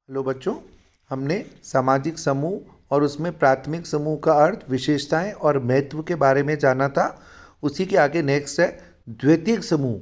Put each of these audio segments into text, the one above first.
Hello बच्चों, हमने सामाजिक समूह और उसमें प्राथमिक समूह का अर्थ, विशेषताएं और महत्व के बारे में जाना था। उसी के आगे नेक्स्ट है द्वितीयक समूह।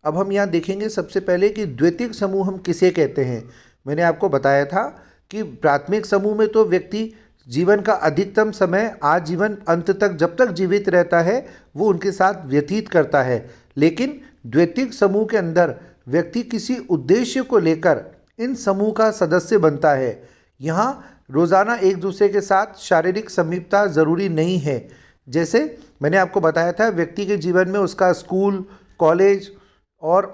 अब हम यहाँ देखेंगे सबसे पहले कि द्वितीयक समूह हम किसे कहते हैं। मैंने आपको बताया था कि प्राथमिक समूह में तो व्यक्ति जीवन का अधिकतम समय आजीवन अंत तक जब तक जीवित रहता है वो उनके साथ व्यतीत करता है, लेकिन द्वितीयक समूह के अंदर व्यक्ति किसी उद्देश्य को लेकर इन समूह का सदस्य बनता है। यहाँ रोज़ाना एक दूसरे के साथ शारीरिक समीपता ज़रूरी नहीं है। जैसे मैंने आपको बताया था, व्यक्ति के जीवन में उसका स्कूल, कॉलेज और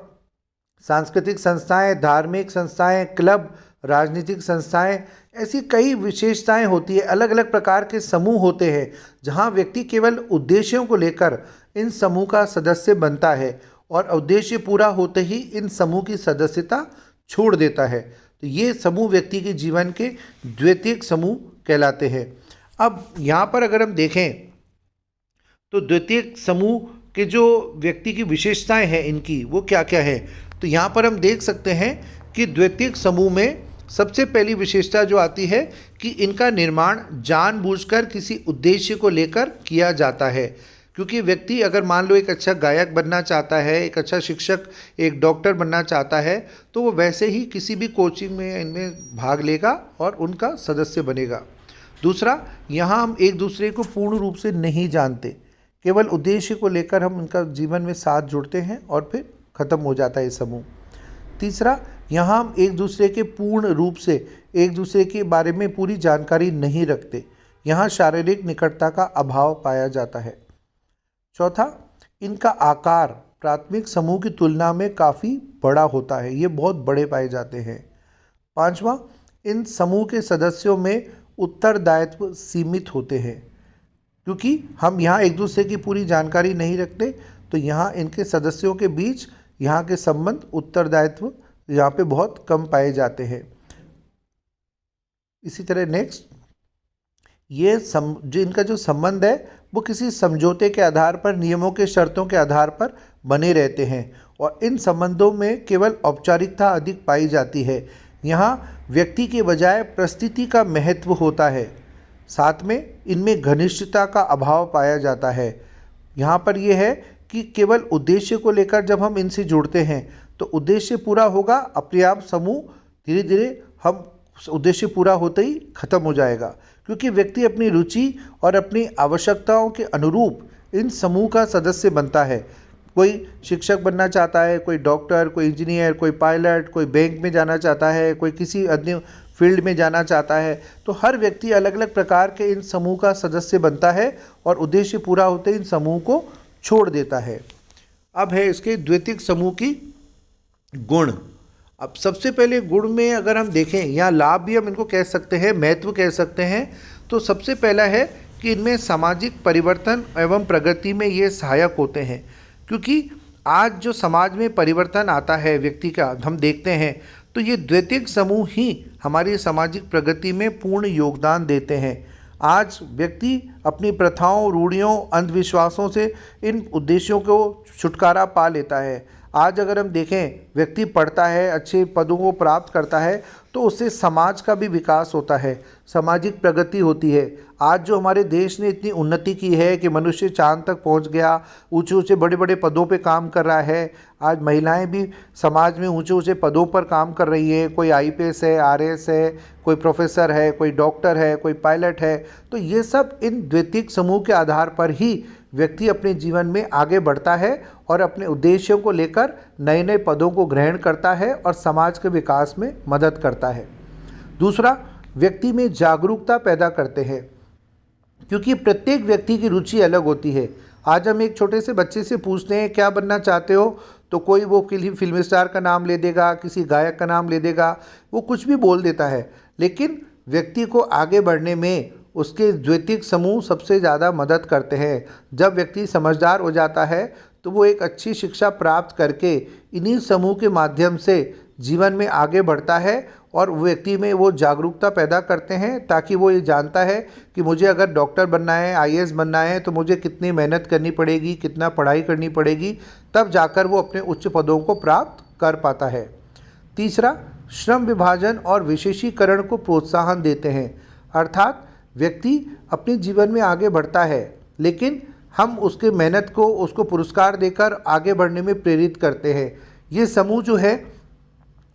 सांस्कृतिक संस्थाएं, धार्मिक संस्थाएं, क्लब, राजनीतिक संस्थाएं, ऐसी कई विशेषताएं होती है। अलग अलग प्रकार के समूह होते हैं जहां व्यक्ति केवल उद्देश्यों को लेकर इन समूह का सदस्य बनता है और उद्देश्य पूरा होते ही इन समूह की सदस्यता छोड़ देता है। तो ये समूह व्यक्ति के जीवन के द्वितीयक समूह कहलाते हैं। अब यहाँ पर अगर हम देखें तो द्वितीयक समूह के जो व्यक्ति की विशेषताएं हैं इनकी वो क्या क्या है, तो यहाँ पर हम देख सकते हैं कि द्वितीयक समूह में सबसे पहली विशेषता जो आती है कि इनका निर्माण जानबूझकर किसी उद्देश्य को लेकर किया जाता है। क्योंकि व्यक्ति अगर मान लो एक अच्छा गायक बनना चाहता है, एक अच्छा शिक्षक, एक डॉक्टर बनना चाहता है, तो वो वैसे ही किसी भी कोचिंग में इनमें भाग लेगा और उनका सदस्य बनेगा। दूसरा, यहाँ हम एक दूसरे को पूर्ण रूप से नहीं जानते, केवल उद्देश्य को लेकर हम उनका जीवन में साथ जुड़ते हैं और फिर ख़त्म हो जाता है ये समूह। तीसरा, यहाँ हम एक दूसरे के पूर्ण रूप से एक दूसरे के बारे में पूरी जानकारी नहीं रखते। यहाँ शारीरिक निकटता का अभाव पाया जाता है। चौथा, इनका आकार प्राथमिक समूह की तुलना में काफ़ी बड़ा होता है, ये बहुत बड़े पाए जाते हैं। पांचवा, इन समूह के सदस्यों में उत्तरदायित्व सीमित होते हैं। क्योंकि हम यहाँ एक दूसरे की पूरी जानकारी नहीं रखते, तो यहाँ इनके सदस्यों के बीच यहाँ के संबंध, उत्तरदायित्व यहाँ पे बहुत कम पाए जाते हैं। इसी तरह नेक्स्ट, ये जो इनका जो संबंध है वो किसी समझौते के आधार पर, नियमों के शर्तों के आधार पर बने रहते हैं और इन संबंधों में केवल औपचारिकता अधिक पाई जाती है। यहाँ व्यक्ति के बजाय परिस्थिति का महत्व होता है। साथ में इनमें घनिष्ठता का अभाव पाया जाता है। यहाँ पर यह है कि केवल उद्देश्य को लेकर जब हम इनसे जुड़ते हैं तो उद्देश्य पूरा होगा, अपने आप समूह धीरे धीरे हम उद्देश्य पूरा होते ही खत्म हो जाएगा। क्योंकि व्यक्ति अपनी रुचि और अपनी आवश्यकताओं के अनुरूप इन समूह का सदस्य बनता है। कोई शिक्षक बनना चाहता है, कोई डॉक्टर, कोई इंजीनियर, कोई पायलट, कोई बैंक में जाना चाहता है, कोई किसी अन्य फील्ड में जाना चाहता है। तो हर व्यक्ति अलग अलग प्रकार के इन समूह का सदस्य बनता है और उद्देश्य पूरा होते ही इन समूह को छोड़ देता है। अब है इसके द्वितीयक समूह की गुण। अब सबसे पहले गुण में अगर हम देखें, यहाँ लाभ भी हम इनको कह सकते हैं, महत्व कह सकते हैं। तो सबसे पहला है कि इनमें सामाजिक परिवर्तन एवं प्रगति में ये सहायक होते हैं। क्योंकि आज जो समाज में परिवर्तन आता है व्यक्ति का, हम देखते हैं, तो ये द्वितीयक समूह ही हमारी सामाजिक प्रगति में पूर्ण योगदान देते हैं। आज व्यक्ति अपनी प्रथाओं, रूढ़ियों, अंधविश्वासों से इन उद्देश्यों को छुटकारा पा लेता है। आज अगर हम देखें, व्यक्ति पढ़ता है, अच्छे पदों को प्राप्त करता है, तो उससे समाज का भी विकास होता है, सामाजिक प्रगति होती है। आज जो हमारे देश ने इतनी उन्नति की है कि मनुष्य चांद तक पहुंच गया, ऊंचे ऊंचे बड़े बड़े पदों पे काम कर रहा है। आज महिलाएं भी समाज में ऊंचे ऊंचे पदों पर काम कर रही है। कोई आईपीएस है, आरएएस है, कोई प्रोफेसर है, कोई डॉक्टर है, कोई पायलट है। तो ये सब इन द्वितीयक समूह के आधार पर ही व्यक्ति अपने जीवन में आगे बढ़ता है और अपने उद्देश्यों को लेकर नए नए पदों को ग्रहण करता है और समाज के विकास में मदद करता है। दूसरा, व्यक्ति में जागरूकता पैदा करते हैं। क्योंकि प्रत्येक व्यक्ति की रुचि अलग होती है। आज हम एक छोटे से बच्चे से पूछते हैं क्या बनना चाहते हो, तो कोई वो किसी फिल्म स्टार का नाम ले देगा, किसी गायक का नाम ले देगा, वो कुछ भी बोल देता है। लेकिन व्यक्ति को आगे बढ़ने में उसके द्वितीयक समूह सबसे ज़्यादा मदद करते हैं। जब व्यक्ति समझदार हो जाता है तो वो एक अच्छी शिक्षा प्राप्त करके इन्हीं समूह के माध्यम से जीवन में आगे बढ़ता है और व्यक्ति में वो जागरूकता पैदा करते हैं, ताकि वो ये जानता है कि मुझे अगर डॉक्टर बनना है, आईएएस बनना है, तो मुझे कितनी मेहनत करनी पड़ेगी, कितना पढ़ाई करनी पड़ेगी, तब जाकर वो अपने उच्च पदों को प्राप्त कर पाता है। तीसरा, श्रम विभाजन और विशेषीकरण को प्रोत्साहन देते हैं। अर्थात व्यक्ति अपने जीवन में आगे बढ़ता है, लेकिन हम उसके मेहनत को, उसको पुरस्कार देकर आगे बढ़ने में प्रेरित करते हैं। ये समूह जो है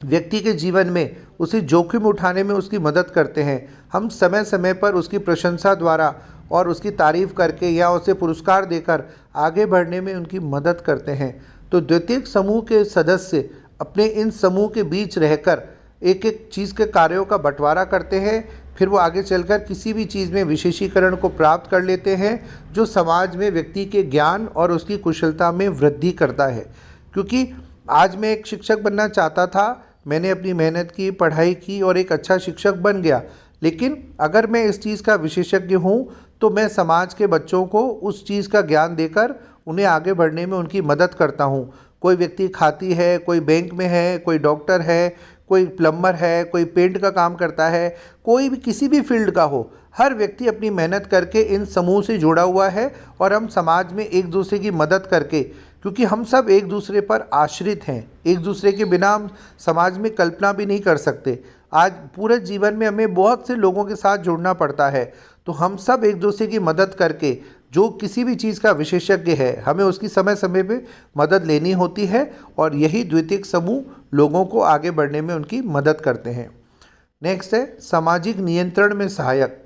व्यक्ति के जीवन में उसे जोखिम उठाने में उसकी मदद करते हैं। हम समय समय पर उसकी प्रशंसा द्वारा और उसकी तारीफ करके या उसे पुरस्कार देकर आगे बढ़ने में उनकी मदद करते हैं। तो द्वितीयक समूह के सदस्य अपने इन समूह के बीच रहकर एक एक चीज़ के कार्यों का बंटवारा करते हैं, फिर वो आगे चलकर किसी भी चीज़ में विशेषीकरण को प्राप्त कर लेते हैं, जो समाज में व्यक्ति के ज्ञान और उसकी कुशलता में वृद्धि करता है। क्योंकि आज मैं एक शिक्षक बनना चाहता था, मैंने अपनी मेहनत की, पढ़ाई की और एक अच्छा शिक्षक बन गया, लेकिन अगर मैं इस चीज़ का विशेषज्ञ हूँ तो मैं समाज के बच्चों को उस चीज़ का ज्ञान देकर उन्हें आगे बढ़ने में उनकी मदद करता हूँ। कोई व्यक्ति खाती है, कोई बैंक में है, कोई डॉक्टर है, कोई प्लम्बर है, कोई पेंट का काम करता है, कोई भी किसी भी फील्ड का हो, हर व्यक्ति अपनी मेहनत करके इन समूह से जुड़ा हुआ है और हम समाज में एक दूसरे की मदद करके, क्योंकि हम सब एक दूसरे पर आश्रित हैं, एक दूसरे के बिना हम समाज में कल्पना भी नहीं कर सकते। आज पूरे जीवन में हमें बहुत से लोगों के साथ जुड़ना पड़ता है, तो हम सब एक दूसरे की मदद करके, जो किसी भी चीज़ का विशेषज्ञ है, हमें उसकी समय समय पे मदद लेनी होती है और यही द्वितीयक समूह लोगों को आगे बढ़ने में उनकी मदद करते हैं। नेक्स्ट है सामाजिक नियंत्रण में सहायक,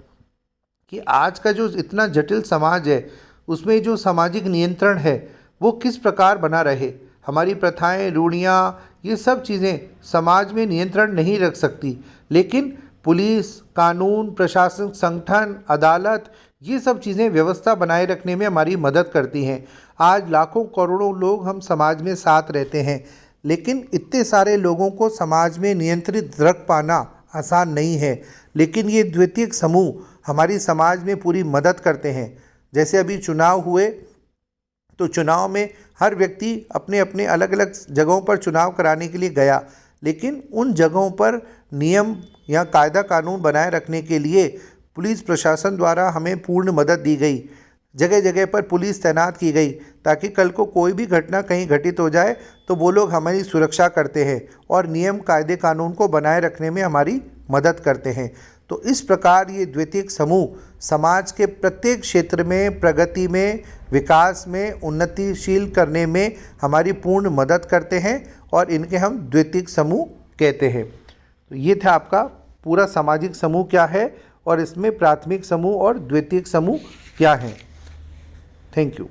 कि आज का जो इतना जटिल समाज है उसमें जो सामाजिक नियंत्रण है वो किस प्रकार बना रहे। हमारी प्रथाएं, रूढ़ियाँ, ये सब चीज़ें समाज में नियंत्रण नहीं रख सकती, लेकिन पुलिस, कानून, प्रशासनिक संगठन, अदालत, ये सब चीज़ें व्यवस्था बनाए रखने में हमारी मदद करती हैं। आज लाखों करोड़ों लोग हम समाज में साथ रहते हैं, लेकिन इतने सारे लोगों को समाज में नियंत्रित रख पाना आसान नहीं है, लेकिन ये द्वितीयक समूह हमारी समाज में पूरी मदद करते हैं। जैसे अभी चुनाव हुए तो चुनाव में हर व्यक्ति अपने अपने अलग अलग जगहों पर चुनाव कराने के लिए गया, लेकिन उन जगहों पर नियम या कायदा कानून बनाए रखने के लिए पुलिस प्रशासन द्वारा हमें पूर्ण मदद दी गई। जगह जगह पर पुलिस तैनात की गई ताकि कल को कोई भी घटना कहीं घटित हो जाए तो वो लोग हमारी सुरक्षा करते हैं और नियम, कायदे, कानून को बनाए रखने में हमारी मदद करते हैं। तो इस प्रकार ये द्वितीयक समूह समाज के प्रत्येक क्षेत्र में प्रगति में, विकास में, उन्नतिशील करने में हमारी पूर्ण मदद करते हैं और इनके हम द्वितीयक समूह कहते हैं। तो ये था आपका पूरा सामाजिक समूह क्या है और इसमें प्राथमिक समूह और द्वितीयक समूह क्या है। Thank you.